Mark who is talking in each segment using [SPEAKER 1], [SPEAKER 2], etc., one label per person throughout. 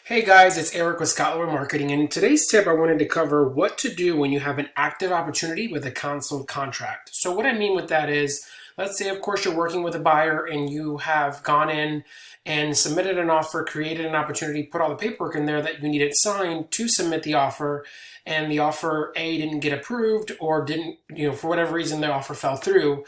[SPEAKER 1] Hey guys, it's Eric with Scotland Marketing, and in today's tip I wanted to cover what to do when you have an active opportunity with a canceled contract. So what I mean with that is, let's say of course you're working with a buyer and you have gone in and submitted an offer, created an opportunity, put all the paperwork in there that you needed signed to submit the offer, and the offer A didn't get approved or didn't, for whatever reason the offer fell through.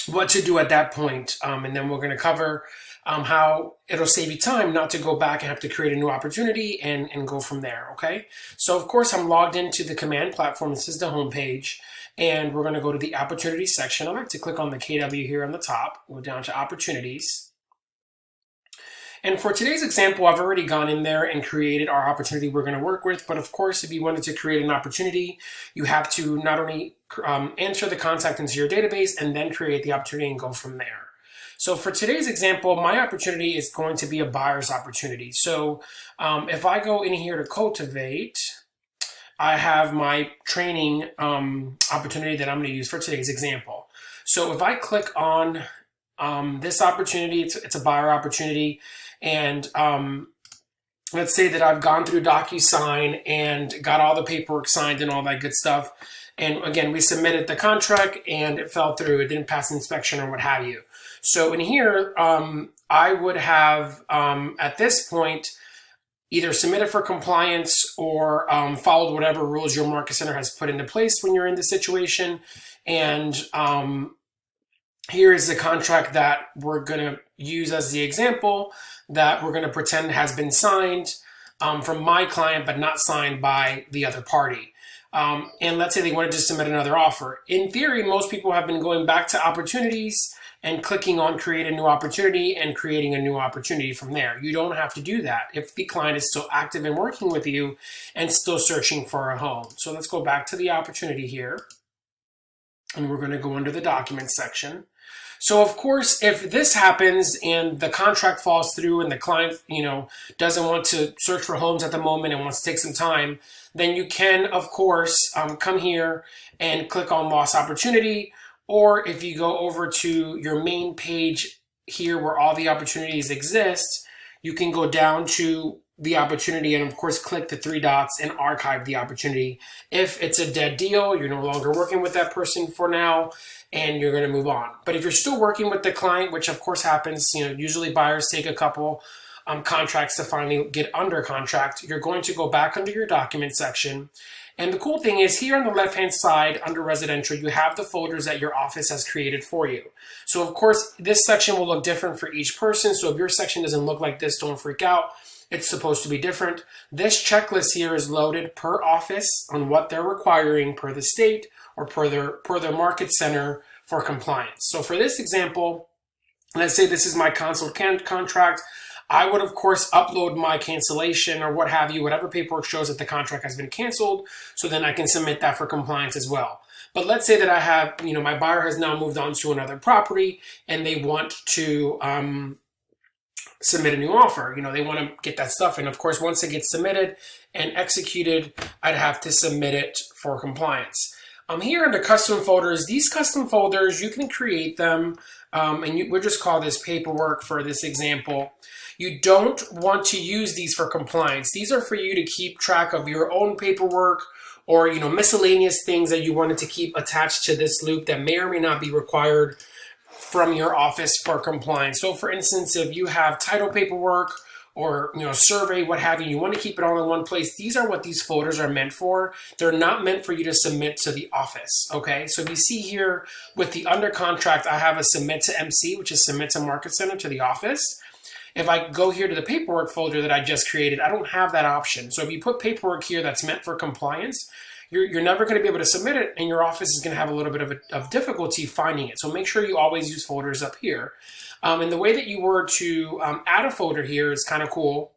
[SPEAKER 1] What to do at that point. And then we're going to cover how it'll save you time not to go back and have to create a new opportunity and go from there. Okay. So of course I'm logged into the command platform. This is the home page, and we're going to go to the opportunities section. I like to click on the KW here on the top, go down to opportunities. And for today's example, I've already gone in there and created our opportunity we're going to work with. But of course, if you wanted to create an opportunity, you have to not only enter the contact into your database and then create the opportunity and go from there. So for today's example, my opportunity is going to be a buyer's opportunity. So if I go in here to cultivate, I have my training opportunity that I'm going to use for today's example. So if I click on this opportunity, it's a buyer opportunity. And let's say that I've gone through DocuSign and got all the paperwork signed and all that good stuff. And again, we submitted the contract and it fell through. It didn't pass inspection or what have you. So in here, I would have, at this point, either submitted for compliance or followed whatever rules your market center has put into place when you're in this situation. And here is the contract that we're going to use as the example that we're going to pretend has been signed from my client, but not signed by the other party. And let's say they wanted to submit another offer. In theory, most people have been going back to opportunities and clicking on create a new opportunity and creating a new opportunity from there. You don't have to do that if the client is still active and working with you and still searching for a home. So let's go back to the opportunity here. And we're going to go under the documents section. So of course, if this happens and the contract falls through and the client, doesn't want to search for homes at the moment and wants to take some time, then you can, of course, come here and click on lost opportunity. Or if you go over to your main page here where all the opportunities exist, you can go down to the opportunity and of course click the three dots and archive the opportunity. If it's a dead deal, you're no longer working with that person for now and you're going to move on. But if you're still working with the client, which of course happens, usually buyers take a couple contracts to finally get under contract, you're going to go back under your document section. And the cool thing is here on the left-hand side under residential, you have the folders that your office has created for you. So of course, this section will look different for each person. So if your section doesn't look like this, don't freak out. It's supposed to be different. This checklist here is loaded per office on what they're requiring per the state or per their market center for compliance. So for this example, let's say this is my canceled contract. I would, of course, upload my cancellation or what have you, whatever paperwork shows that the contract has been canceled, so then I can submit that for compliance as well. But let's say that I have, my buyer has now moved on to another property and they want to submit a new offer. They want to get that stuff. And of course, once it gets submitted and executed, I'd have to submit it for compliance. Here under custom folders, these custom folders, you can create them, and we'll just call this paperwork for this example. You don't want to use these for compliance. These are for you to keep track of your own paperwork or, miscellaneous things that you wanted to keep attached to this loop that may or may not be required from your office for compliance. So for instance, if you have title paperwork or survey, what have you, you want to keep it all in one place, these are what these folders are meant for. They're not meant for you to submit to the office, okay? So if you see here with the under contract, I have a submit to MC, which is submit to market center to the office. If I go here to the paperwork folder that I just created, I don't have that option. So if you put paperwork here that's meant for compliance, you're never going to be able to submit it, and your office is going to have a little bit of difficulty finding it. So make sure you always use folders up here. And the way that you were to add a folder here is kind of cool.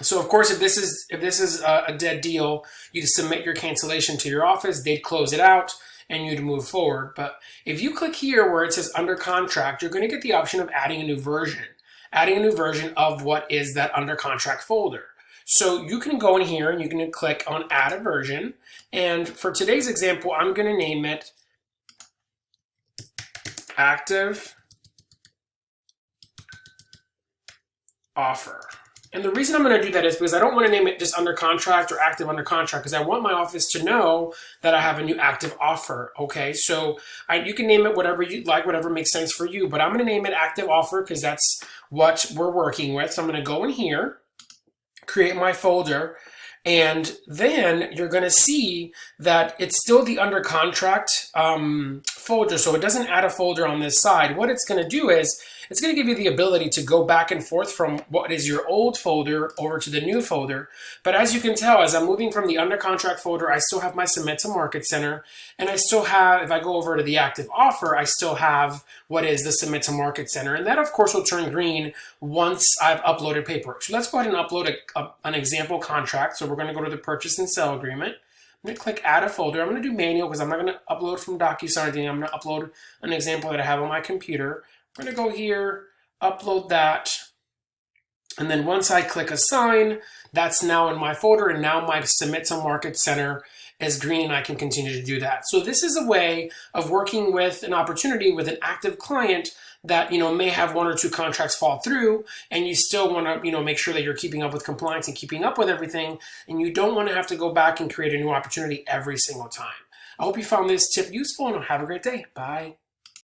[SPEAKER 1] So of course, if this is a dead deal, you just submit your cancellation to your office, they'd close it out, and you'd move forward. But if you click here where it says under contract, you're going to get the option of adding a new version of what is that under contract folder. So you can go in here and you can click on add a version. And for today's example, I'm going to name it active offer. And the reason I'm going to do that is because I don't want to name it just under contract or active under contract, because I want my office to know that I have a new active offer. Okay, so you can name it whatever you like, whatever makes sense for you, but I'm going to name it active offer because that's what we're working with. So I'm going to go in here, create my folder, and then you're going to see that it's still the under contract folder. So it doesn't add a folder on this side. What it's going to do is it's going to give you the ability to go back and forth from what is your old folder over to the new folder. But as you can tell, as I'm moving from the under contract folder, I still have my submit to Market Center. And I still have, if I go over to the active offer, I still have what is the submit to Market Center. And that, of course, will turn green once I've uploaded paperwork. So let's go ahead and upload an example contract. So we're going to go to the purchase and sale agreement. I'm going to click add a folder. I'm going to do manual because I'm not going to upload from DocuSign or anything. I'm going to upload an example that I have on my computer. I'm going to go here, upload that. And then once I click assign, that's now in my folder, and now my submit to Market Center is green and I can continue to do that. So this is a way of working with an opportunity with an active client that may have one or two contracts fall through, and you still want to make sure that you're keeping up with compliance and keeping up with everything, and you don't want to have to go back and create a new opportunity every single time. I hope you found this tip useful, and have a great day. Bye.